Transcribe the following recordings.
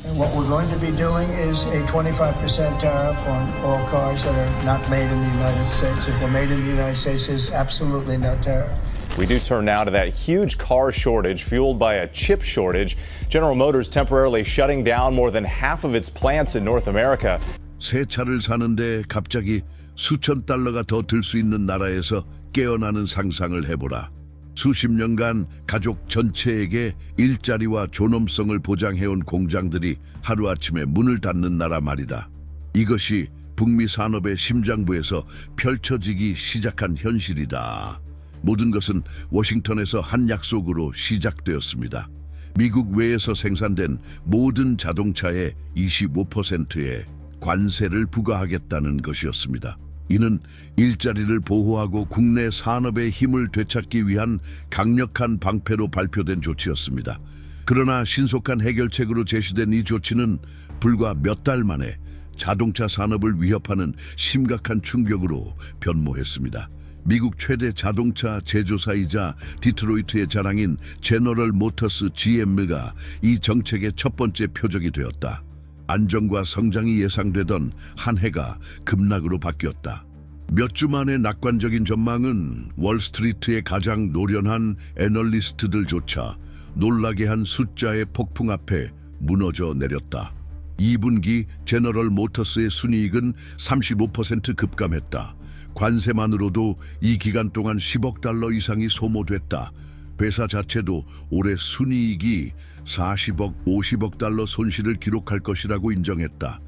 And what we're going to be doing is a 25% tariff on all cars that are not made in the United States. If they're made in the United States, there's absolutely no tariff. We do turn now to that huge car shortage fueled by a chip shortage. General Motors temporarily shutting down more than half of its plants in North America. 새 차를 사는데 갑자기 수천 달러가 더 들 수 있는 나라에서 깨어나는 상상을 해보라. 수십 년간 가족 전체에게 일자리와 존엄성을 보장해온 공장들이 하루아침에 문을 닫는 나라 말이다. 이것이 북미 산업의 심장부에서 펼쳐지기 시작한 현실이다. 모든 것은 워싱턴에서 한 약속으로 시작되었습니다. 미국 외에서 생산된 모든 자동차의 25%의 관세를 부과하겠다는 것이었습니다. 이는 일자리를 보호하고 국내 산업의 힘을 되찾기 위한 강력한 방패로 발표된 조치였습니다. 그러나 신속한 해결책으로 제시된 이 조치는 불과 몇 달 만에 자동차 산업을 위협하는 심각한 충격으로 변모했습니다. 미국 최대 자동차 제조사이자 디트로이트의 자랑인 제너럴 모터스 GM가 이 정책의 첫 번째 표적이 되었다. 안정과 성장이 예상되던 한 해가 급락으로 바뀌었다. 몇 주 만의 낙관적인 전망은 월스트리트의 가장 노련한 애널리스트들조차 놀라게 한 숫자의 폭풍 앞에 무너져 내렸다. 2분기 제너럴 모터스의 순이익은 35% 급감했다. 관세만으로도 이 기간 동안 10억 달러 이상이 소모됐다. 회사 자체도 올해 순이익이 40억, 50억 달러 손실을 기록할 것이라고 인정했다.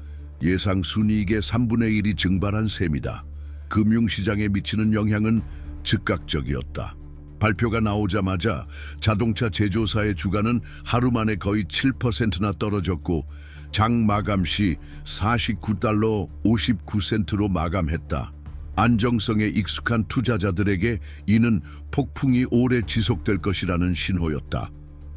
예상 순이익의 3분의 1이 증발한 셈이다. 금융시장에 미치는 영향은 즉각적이었다. 발표가 나오자마자 자동차 제조사의 주가는 하루 만에 거의 7%나 떨어졌고 장 마감 시 49달러 59센트로 마감했다. 안정성에 익숙한 투자자들에게 이는 폭풍이 오래 지속될 것이라는 신호였다.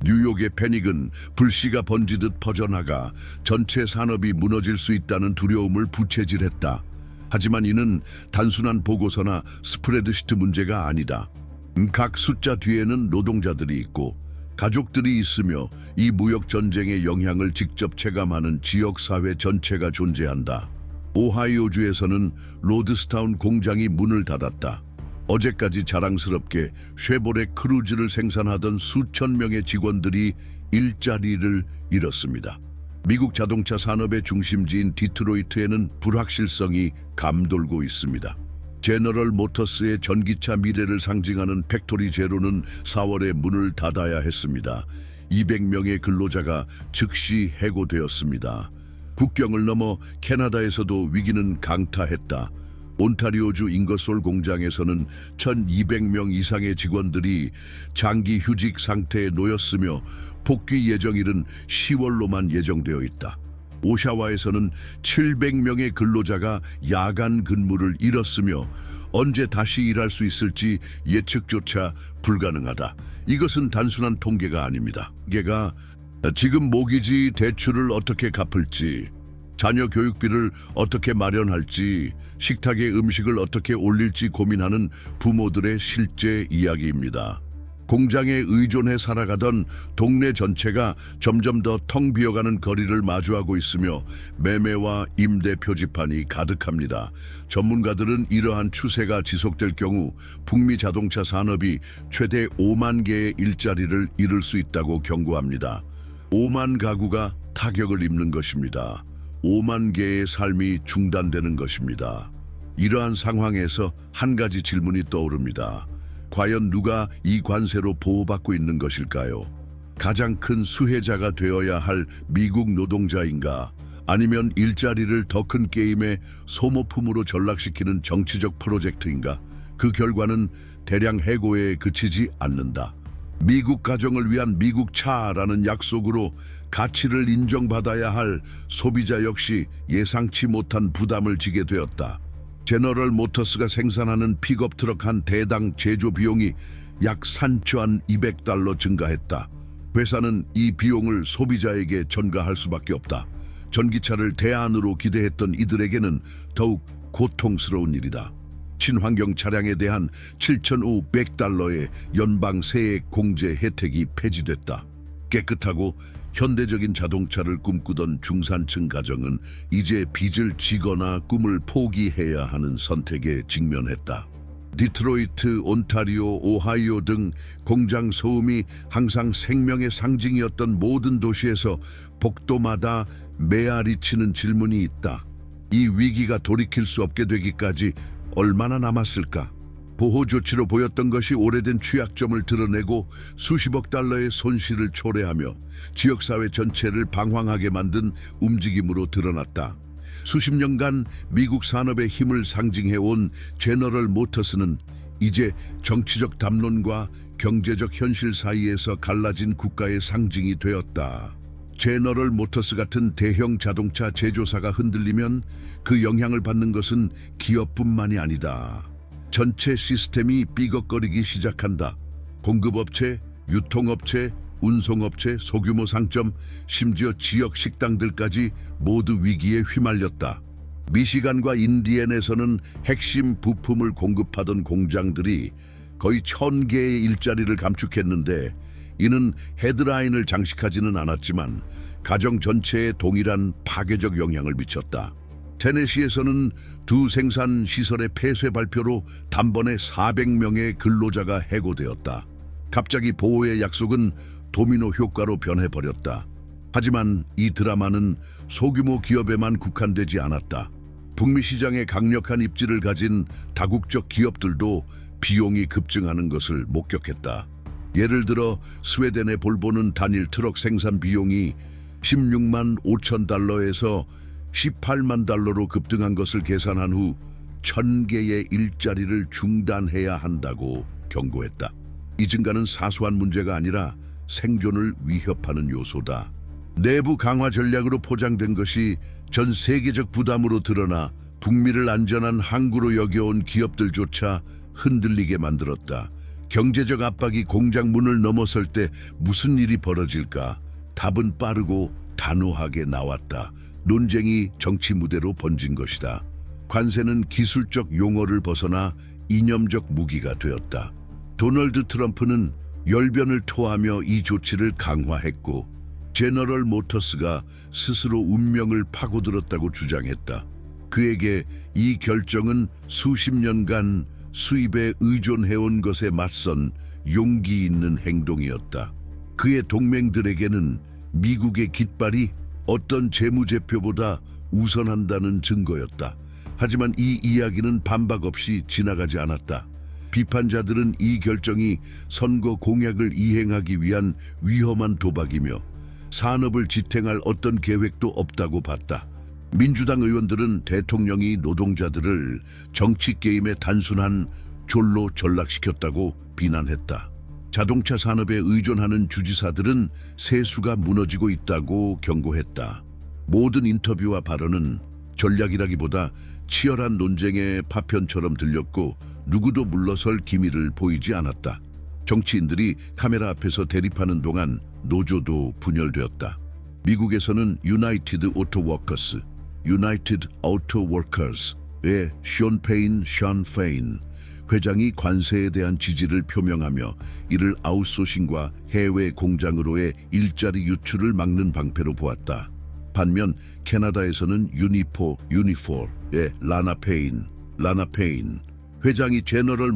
뉴욕의 패닉은 불씨가 번지듯 퍼져나가 전체 산업이 무너질 수 있다는 두려움을 부채질했다. 하지만 이는 단순한 보고서나 스프레드시트 문제가 아니다. 각 숫자 뒤에는 노동자들이 있고 가족들이 있으며 이 무역 전쟁의 영향을 직접 체감하는 지역사회 전체가 존재한다. 오하이오주에서는 로드스타운 공장이 문을 닫았다. 어제까지 자랑스럽게 쉐보레 크루즈를 생산하던 수천 명의 직원들이 일자리를 잃었습니다. 미국 자동차 산업의 중심지인 디트로이트에는 불확실성이 감돌고 있습니다. 제너럴 모터스의 전기차 미래를 상징하는 팩토리 제로는 4월에 문을 닫아야 했습니다. 200명의 근로자가 즉시 해고되었습니다. 국경을 넘어 캐나다에서도 위기는 강타했다. 온타리오주 잉거솔 공장에서는 1,200명 이상의 직원들이 장기 휴직 상태에 놓였으며 복귀 예정일은 10월로만 예정되어 있다. 오샤와에서는 700명의 근로자가 야간 근무를 잃었으며 언제 다시 일할 수 있을지 예측조차 불가능하다. 이것은 단순한 통계가 아닙니다. 이게가 지금 모기지 대출을 어떻게 갚을지, 자녀 교육비를 어떻게 마련할지, 식탁에 음식을 어떻게 올릴지 고민하는 부모들의 실제 이야기입니다. 공장에 의존해 살아가던 동네 전체가 점점 더 텅 비어가는 거리를 마주하고 있으며 매매와 임대 표지판이 가득합니다. 전문가들은 이러한 추세가 지속될 경우 북미 자동차 산업이 최대 5만 개의 일자리를 잃을 수 있다고 경고합니다. 5만 가구가 타격을 입는 것입니다. 5만 개의 삶이 중단되는 것입니다. 이러한 상황에서 한 가지 질문이 떠오릅니다. 과연 누가 이 관세로 보호받고 있는 것일까요? 가장 큰 수혜자가 되어야 할 미국 노동자인가? 아니면 일자리를 더 큰 게임의 소모품으로 전락시키는 정치적 프로젝트인가? 그 결과는 대량 해고에 그치지 않는다. 미국 가정을 위한 미국 차라는 약속으로 가치를 인정받아야 할 소비자 역시 예상치 못한 부담을 지게 되었다. 제너럴 모터스가 생산하는 픽업 트럭 한 대당 제조 비용이 약 3,200달러 증가했다. 회사는 이 비용을 소비자에게 전가할 수밖에 없다. 전기차를 대안으로 기대했던 이들에게는 더욱 고통스러운 일이다. 친환경 차량에 대한 7,500달러의 연방 세액 공제 혜택이 폐지됐다. 깨끗하고 현대적인 자동차를 꿈꾸던 중산층 가정은 이제 빚을 지거나 꿈을 포기해야 하는 선택에 직면했다. 디트로이트, 온타리오, 오하이오 등 공장 소음이 항상 생명의 상징이었던 모든 도시에서 복도마다 메아리치는 질문이 있다. 이 위기가 돌이킬 수 없게 되기까지 얼마나 남았을까? 보호 조치로 보였던 것이 오래된 취약점을 드러내고 수십억 달러의 손실을 초래하며 지역사회 전체를 방황하게 만든 움직임으로 드러났다. 수십 년간 미국 산업의 힘을 상징해온 제너럴 모터스는 이제 정치적 담론과 경제적 현실 사이에서 갈라진 국가의 상징이 되었다. 제너럴 모터스 같은 대형 자동차 제조사가 흔들리면 그 영향을 받는 것은 기업뿐만이 아니다. 전체 시스템이 삐걱거리기 시작한다. 공급업체, 유통업체, 운송업체, 소규모 상점, 심지어 지역 식당들까지 모두 위기에 휘말렸다. 미시간과 인디애나에서는 핵심 부품을 공급하던 공장들이 거의 1000개의 일자리를 감축했는데 이는 헤드라인을 장식하지는 않았지만 가정 전체에 동일한 파괴적 영향을 미쳤다. 테네시에서는 두 생산 시설의 폐쇄 발표로 단번에 400명의 근로자가 해고되었다. 갑자기 보호의 약속은 도미노 효과로 변해버렸다. 하지만 이 드라마는 소규모 기업에만 국한되지 않았다. 북미 시장에 강력한 입지를 가진 다국적 기업들도 비용이 급증하는 것을 목격했다. 예를 들어 스웨덴의 볼보는 단일 트럭 생산 비용이 16만 5천 달러에서 18만 달러로 급등한 것을 계산한 후 1000개의 일자리를 중단해야 한다고 경고했다. 이 증가는 사소한 문제가 아니라 생존을 위협하는 요소다. 내부 강화 전략으로 포장된 것이 전 세계적 부담으로 드러나 북미를 안전한 항구로 여겨온 기업들조차 흔들리게 만들었다. 경제적 압박이 공장 문을 넘어설 때 무슨 일이 벌어질까? 답은 빠르고 단호하게 나왔다. 논쟁이 정치 무대로 번진 것이다. 관세는 기술적 용어를 벗어나 이념적 무기가 되었다. 도널드 트럼프는 열변을 토하며 이 조치를 강화했고 제너럴 모터스가 스스로 운명을 파고들었다고 주장했다. 그에게 이 결정은 수십 년간 수입에 의존해온 것에 맞선 용기 있는 행동이었다. 그의 동맹들에게는 미국의 깃발이 어떤 재무제표보다 우선한다는 증거였다. 하지만 이 이야기는 반박 없이 지나가지 않았다. 비판자들은 이 결정이 선거 공약을 이행하기 위한 위험한 도박이며 산업을 지탱할 어떤 계획도 없다고 봤다. 민주당 의원들은 대통령이 노동자들을 정치 게임의 단순한 졸로 전락시켰다고 비난했다. 자동차 산업에 의존하는 주지사들은 세수가 무너지고 있다고 경고했다. 모든 인터뷰와 발언은 전략이라기보다 치열한 논쟁의 파편처럼 들렸고 누구도 물러설 기미를 보이지 않았다. 정치인들이 카메라 앞에서 대립하는 동안 노조도 분열되었다. 미국에서는 유나이티드 오토 워커스, 유나이티드 오토 워커스의 션 페인 회장이 관세에 대한 지지를 표명하며 이를 아웃소싱과 해외 공장으로의 일자리 유출을 막는 방패로 보았다. 반면 캐나다에서는 유니포의 라나 페인 회장이 제너럴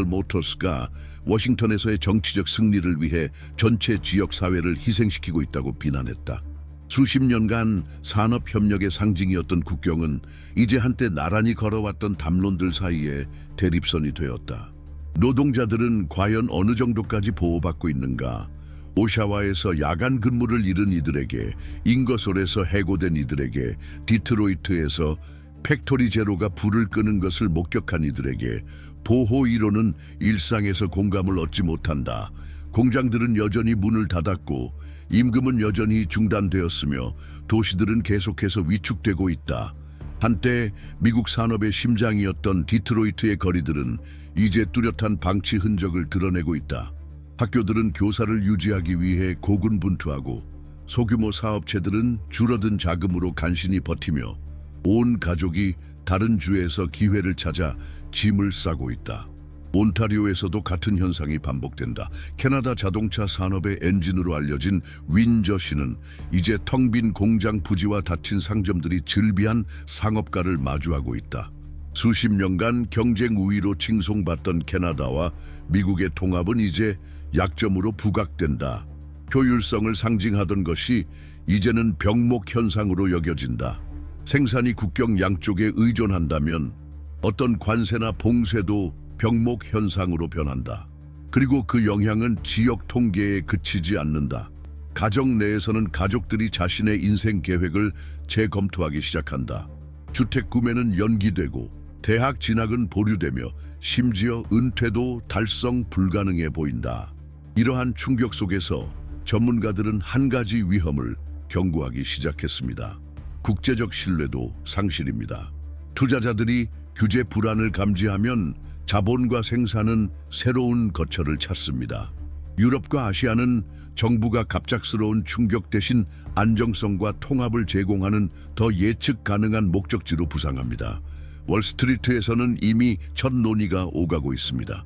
모터스가 워싱턴에서의 정치적 승리를 위해 전체 지역 사회를 희생시키고 있다고 비난했다. 수십 년간 산업협력의 상징이었던 국경은 이제 한때 나란히 걸어왔던 담론들 사이에 대립선이 되었다. 노동자들은 과연 어느 정도까지 보호받고 있는가? 오샤와에서 야간 근무를 잃은 이들에게, 잉거솔에서 해고된 이들에게, 디트로이트에서 팩토리 제로가 불을 끄는 것을 목격한 이들에게 보호 이론은 일상에서 공감을 얻지 못한다. 공장들은 여전히 문을 닫았고 임금은 여전히 중단되었으며 도시들은 계속해서 위축되고 있다. 한때 미국 산업의 심장이었던 디트로이트의 거리들은 이제 뚜렷한 방치 흔적을 드러내고 있다. 학교들은 교사를 유지하기 위해 고군분투하고 소규모 사업체들은 줄어든 자금으로 간신히 버티며 온 가족이 다른 주에서 기회를 찾아 짐을 싸고 있다. 온타리오에서도 같은 현상이 반복된다. 캐나다 자동차 산업의 엔진으로 알려진 윈저시는 이제 텅 빈 공장 부지와 닫힌 상점들이 즐비한 상업가를 마주하고 있다. 수십 년간 경쟁 우위로 칭송받던 캐나다와 미국의 통합은 이제 약점으로 부각된다. 효율성을 상징하던 것이 이제는 병목 현상으로 여겨진다. 생산이 국경 양쪽에 의존한다면 어떤 관세나 봉쇄도 병목 현상으로 변한다. 그리고 그 영향은 지역 통계에 그치지 않는다. 가정 내에서는 가족들이 자신의 인생 계획을 재검토하기 시작한다. 주택 구매는 연기되고 대학 진학은 보류되며 심지어 은퇴도 달성 불가능해 보인다. 이러한 충격 속에서 전문가들은 한 가지 위험을 경고하기 시작했습니다. 국제적 신뢰도 상실입니다. 투자자들이 규제 불안을 감지하면 자본과 생산은 새로운 거처를 찾습니다. 유럽과 아시아는 정부가 갑작스러운 충격 대신 안정성과 통합을 제공하는 더 예측 가능한 목적지로 부상합니다. 월스트리트에서는 이미 첫 논의가 오가고 있습니다.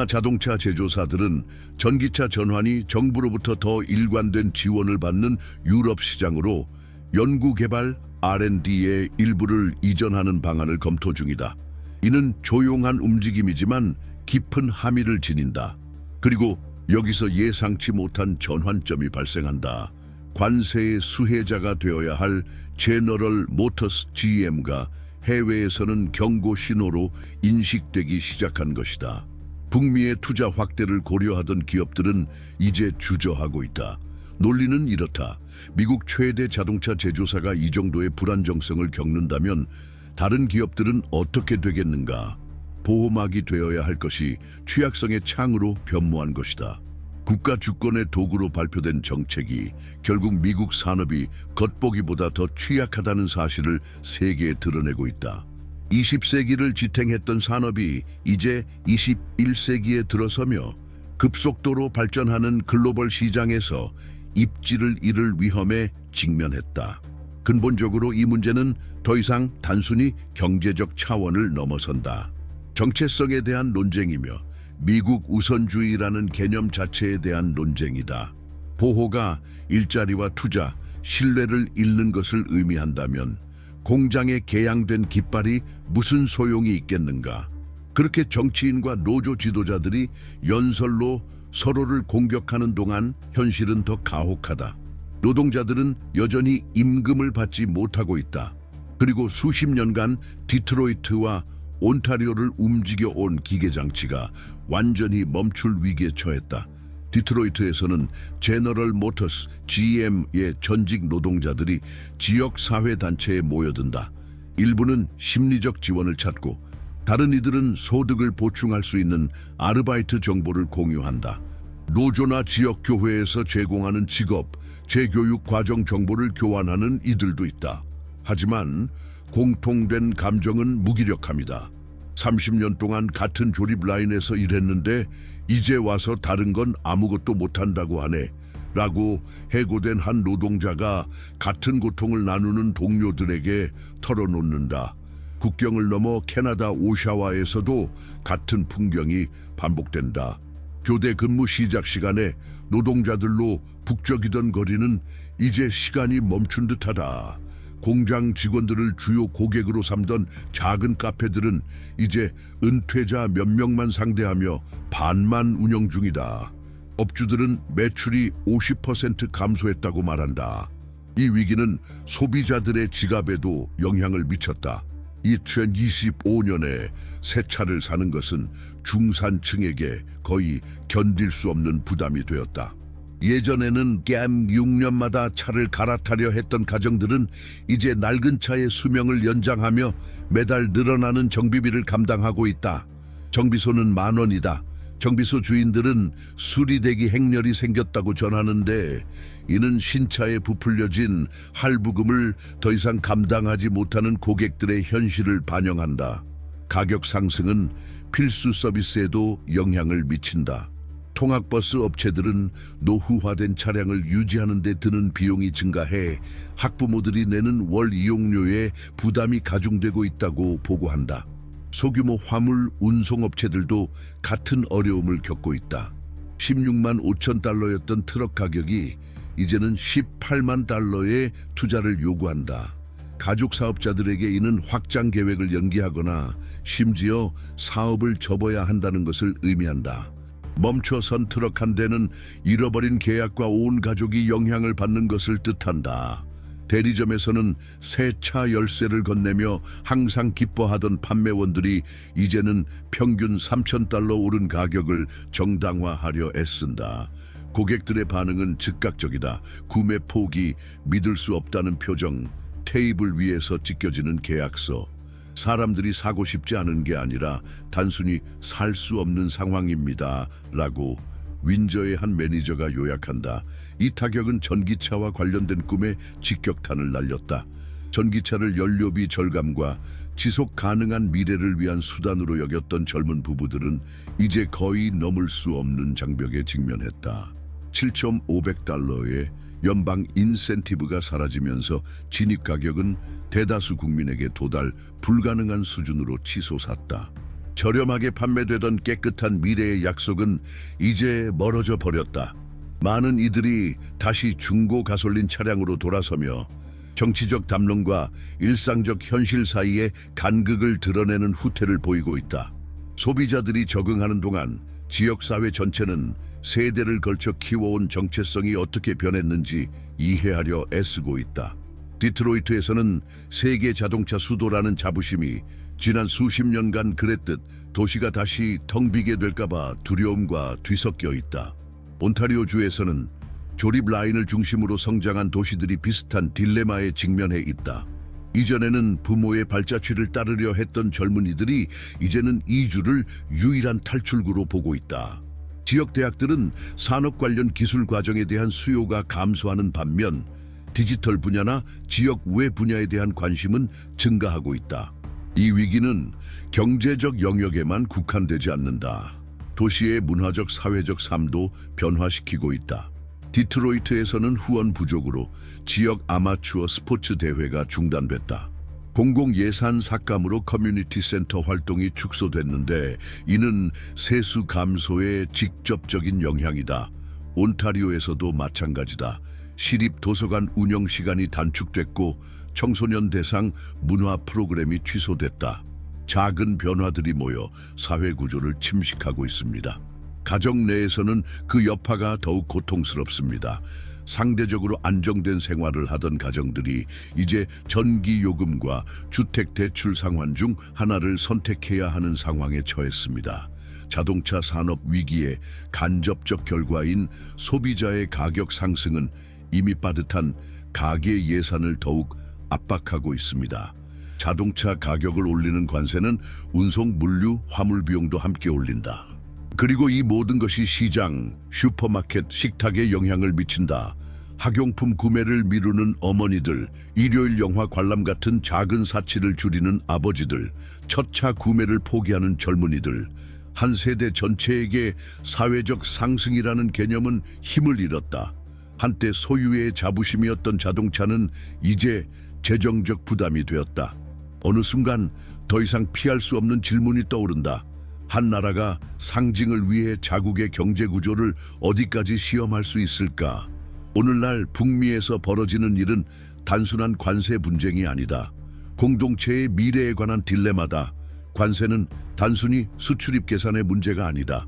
자동차 제조사들은 전기차 전환이 정부로부터 더 일관된 지원을 받는 유럽 시장으로 연구개발 R&D의 일부를 이전하는 방안을 검토 중이다. 이는 조용한 움직임이지만 깊은 함의를 지닌다. 그리고 여기서 예상치 못한 전환점이 발생한다. 관세의 수혜자가 되어야 할 제너럴 모터스 GM가 해외에서는 경고 신호로 인식되기 시작한 것이다. 북미의 투자 확대를 고려하던 기업들은 이제 주저하고 있다. 논리는 이렇다. 미국 최대 자동차 제조사가 이 정도의 불안정성을 겪는다면 다른 기업들은 어떻게 되겠는가? 보호막이 되어야 할 것이 취약성의 창으로 변모한 것이다. 국가 주권의 도구로 발표된 정책이 결국 미국 산업이 겉보기보다 더 취약하다는 사실을 세계에 드러내고 있다. 20세기를 지탱했던 산업이 이제 21세기에 들어서며 급속도로 발전하는 글로벌 시장에서 입지를 잃을 위험에 직면했다. 근본적으로 이 문제는 더 이상 단순히 경제적 차원을 넘어선다. 정체성에 대한 논쟁이며 미국 우선주의라는 개념 자체에 대한 논쟁이다. 보호가 일자리와 투자, 신뢰를 잃는 것을 의미한다면 공장에 개양된 깃발이 무슨 소용이 있겠는가? 그렇게 정치인과 노조 지도자들이 연설로 서로를 공격하는 동안 현실은 더 가혹하다. 노동자들은 여전히 임금을 받지 못하고 있다. 그리고 수십 년간 디트로이트와 온타리오를 움직여온 기계장치가 완전히 멈출 위기에 처했다. 디트로이트에서는 제너럴 모터스 GM의 전직 노동자들이 지역 사회단체에 모여든다. 일부는 심리적 지원을 찾고 다른 이들은 소득을 보충할 수 있는 아르바이트 정보를 공유한다. 노조나 지역교회에서 제공하는 직업, 재교육 과정 정보를 교환하는 이들도 있다. 하지만 공통된 감정은 무기력합니다. 30년 동안 같은 조립 라인에서 일했는데 이제 와서 다른 건 아무것도 못한다고 하네 라고 해고된 한 노동자가 같은 고통을 나누는 동료들에게 털어놓는다. 국경을 넘어 캐나다 오샤와에서도 같은 풍경이 반복된다. 교대 근무 시작 시간에 노동자들로 북적이던 거리는 이제 시간이 멈춘 듯하다. 공장 직원들을 주요 고객으로 삼던 작은 카페들은 이제 은퇴자 몇 명만 상대하며 반만 운영 중이다. 업주들은 매출이 50% 감소했다고 말한다. 이 위기는 소비자들의 지갑에도 영향을 미쳤다. 2025년에 새 차를 사는 것은 중산층에게 거의 견딜 수 없는 부담이 되었다. 예전에는 6년마다 차를 갈아타려 했던 가정들은 이제 낡은 차의 수명을 연장하며 매달 늘어나는 정비비를 감당하고 있다. 정비소는 $10,000이다. 정비소 주인들은 수리대기 행렬이 생겼다고 전하는데 이는 신차에 부풀려진 할부금을 더 이상 감당하지 못하는 고객들의 현실을 반영한다. 가격 상승은 필수 서비스에도 영향을 미친다. 통학버스 업체들은 노후화된 차량을 유지하는 데 드는 비용이 증가해 학부모들이 내는 월 이용료에 부담이 가중되고 있다고 보고한다. 소규모 화물 운송업체들도 같은 어려움을 겪고 있다. 16만 5천 달러였던 트럭 가격이 이제는 18만 달러의 투자를 요구한다. 가족 사업자들에게 이는 확장 계획을 연기하거나 심지어 사업을 접어야 한다는 것을 의미한다. 멈춰선 트럭 한 대는 잃어버린 계약과 온 가족이 영향을 받는 것을 뜻한다. 대리점에서는 새 차 열쇠를 건네며 항상 기뻐하던 판매원들이 이제는 평균 3,000달러 오른 가격을 정당화하려 애쓴다. 고객들의 반응은 즉각적이다. 구매 포기, 믿을 수 없다는 표정, 테이블 위에서 찢겨지는 계약서. 사람들이 사고 싶지 않은 게 아니라 단순히 살 수 없는 상황입니다. 라고 윈저의 한 매니저가 요약한다. 이 타격은 전기차와 관련된 꿈에 직격탄을 날렸다. 전기차를 연료비 절감과 지속 가능한 미래를 위한 수단으로 여겼던 젊은 부부들은 이제 거의 넘을 수 없는 장벽에 직면했다. 7,500달러의 연방 인센티브가 사라지면서 진입 가격은 대다수 국민에게 도달 불가능한 수준으로 치솟았다. 저렴하게 판매되던 깨끗한 미래의 약속은 이제 멀어져 버렸다. 많은 이들이 다시 중고 가솔린 차량으로 돌아서며 정치적 담론과 일상적 현실 사이에 간극을 드러내는 후퇴를 보이고 있다. 소비자들이 적응하는 동안 지역사회 전체는 세대를 걸쳐 키워온 정체성이 어떻게 변했는지 이해하려 애쓰고 있다. 디트로이트에서는 세계 자동차 수도라는 자부심이 지난 수십 년간 그랬듯 도시가 다시 텅 비게 될까봐 두려움과 뒤섞여 있다. 온타리오주에서는 조립 라인을 중심으로 성장한 도시들이 비슷한 딜레마에 직면해 있다. 이전에는 부모의 발자취를 따르려 했던 젊은이들이 이제는 이주를 유일한 탈출구로 보고 있다. 지역 대학들은 산업 관련 기술 과정에 대한 수요가 감소하는 반면 디지털 분야나 지역 외 분야에 대한 관심은 증가하고 있다. 이 위기는 경제적 영역에만 국한되지 않는다. 도시의 문화적 사회적 삶도 변화시키고 있다. 디트로이트에서는 후원 부족으로 지역 아마추어 스포츠 대회가 중단됐다. 공공 예산 삭감으로 커뮤니티 센터 활동이 축소됐는데 이는 세수 감소에 직접적인 영향이다. 온타리오에서도 마찬가지다. 시립 도서관 운영 시간이 단축됐고 청소년 대상 문화 프로그램이 취소됐다. 작은 변화들이 모여 사회 구조를 침식하고 있습니다. 가정 내에서는 그 여파가 더욱 고통스럽습니다. 상대적으로 안정된 생활을 하던 가정들이 이제 전기 요금과 주택 대출 상환 중 하나를 선택해야 하는 상황에 처했습니다. 자동차 산업 위기의 간접적 결과인 소비자의 가격 상승은 이미 빠듯한 가계 예산을 더욱 압박하고 있습니다. 자동차 가격을 올리는 관세는 운송, 물류, 화물 비용도 함께 올린다. 그리고 이 모든 것이 시장, 슈퍼마켓, 식탁에 영향을 미친다. 학용품 구매를 미루는 어머니들, 일요일 영화 관람 같은 작은 사치를 줄이는 아버지들, 첫 차 구매를 포기하는 젊은이들, 한 세대 전체에게 사회적 상승이라는 개념은 힘을 잃었다. 한때 소유의 자부심이었던 자동차는 이제 재정적 부담이 되었다. 어느 순간 더 이상 피할 수 없는 질문이 떠오른다. 한 나라가 상징을 위해 자국의 경제 구조를 어디까지 시험할 수 있을까? 오늘날 북미에서 벌어지는 일은 단순한 관세 분쟁이 아니다. 공동체의 미래에 관한 딜레마다. 관세는 단순히 수출입 계산의 문제가 아니다.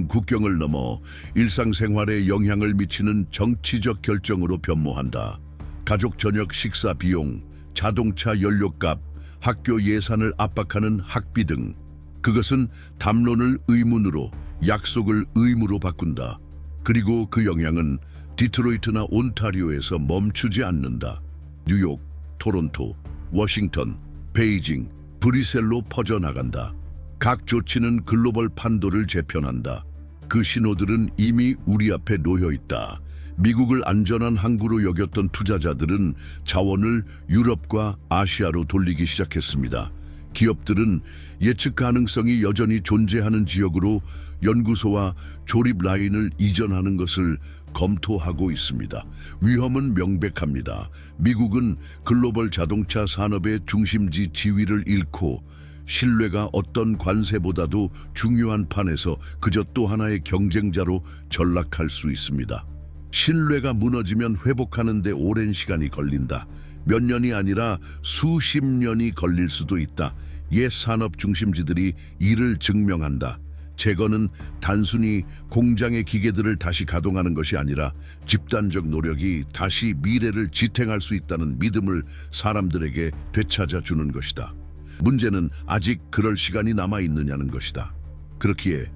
국경을 넘어 일상생활에 영향을 미치는 정치적 결정으로 변모한다. 가족 저녁 식사 비용, 자동차 연료값, 학교 예산을 압박하는 학비 등 그것은 담론을 의문으로, 약속을 의무로 바꾼다. 그리고 그 영향은 디트로이트나 온타리오에서 멈추지 않는다. 뉴욕, 토론토, 워싱턴, 베이징, 브뤼셀로 퍼져나간다. 각 조치는 글로벌 판도를 재편한다. 그 신호들은 이미 우리 앞에 놓여 있다. 미국을 안전한 항구로 여겼던 투자자들은 자원을 유럽과 아시아로 돌리기 시작했습니다. 기업들은 예측 가능성이 여전히 존재하는 지역으로 연구소와 조립 라인을 이전하는 것을 검토하고 있습니다. 위험은 명백합니다. 미국은 글로벌 자동차 산업의 중심지 지위를 잃고 신뢰가 어떤 관세보다도 중요한 판에서 그저 또 하나의 경쟁자로 전락할 수 있습니다. 신뢰가 무너지면 회복하는 데 오랜 시간이 걸린다. 몇 년이 아니라 수십 년이 걸릴 수도 있다. 옛 산업 중심지들이 이를 증명한다. 재건은 단순히 공장의 기계들을 다시 가동하는 것이 아니라 집단적 노력이 다시 미래를 지탱할 수 있다는 믿음을 사람들에게 되찾아 주는 것이다. 문제는 아직 그럴 시간이 남아 있느냐는 것이다. 그렇기에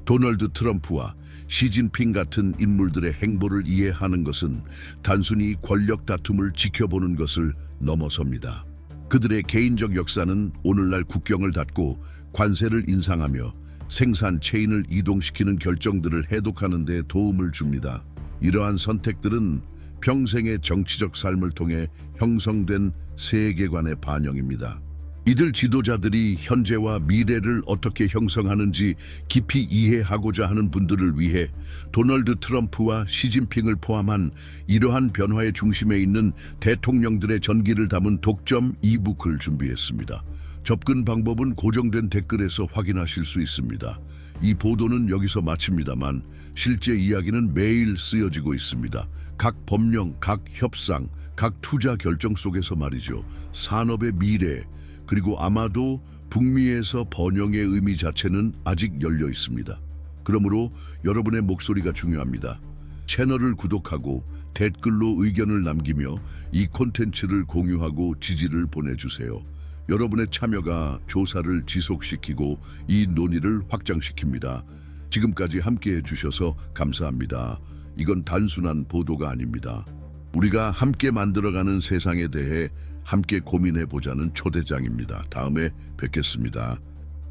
도널드 트럼프와 시진핑 같은 인물들의 행보를 이해하는 것은 단순히 권력 다툼을 지켜보는 것을 넘어섭니다. 그들의 개인적 역사는 오늘날 국경을 닫고 관세를 인상하며 생산 체인을 이동시키는 결정들을 해독하는 데 도움을 줍니다. 이러한 선택들은 평생의 정치적 삶을 통해 형성된 세계관의 반영입니다. 이들 지도자들이 현재와 미래를 어떻게 형성하는지 깊이 이해하고자 하는 분들을 위해 도널드 트럼프와 시진핑을 포함한 이러한 변화의 중심에 있는 대통령들의 전기를 담은 독점 이북을 준비했습니다. 접근 방법은 고정된 댓글에서 확인하실 수 있습니다. 이 보도는 여기서 마칩니다만 실제 이야기는 매일 쓰여지고 있습니다. 각 법령, 각 협상, 각 투자 결정 속에서 말이죠. 산업의 미래, 그리고 아마도 북미에서 번영의 의미 자체는 아직 열려 있습니다. 그러므로 여러분의 목소리가 중요합니다. 채널을 구독하고 댓글로 의견을 남기며 이 콘텐츠를 공유하고 지지를 보내주세요. 여러분의 참여가 조사를 지속시키고 이 논의를 확장시킵니다. 지금까지 함께해 주셔서 감사합니다. 이건 단순한 보도가 아닙니다. 우리가 함께 만들어가는 세상에 대해 함께 고민해 보자는 초대장입니다. 다음에 뵙겠습니다.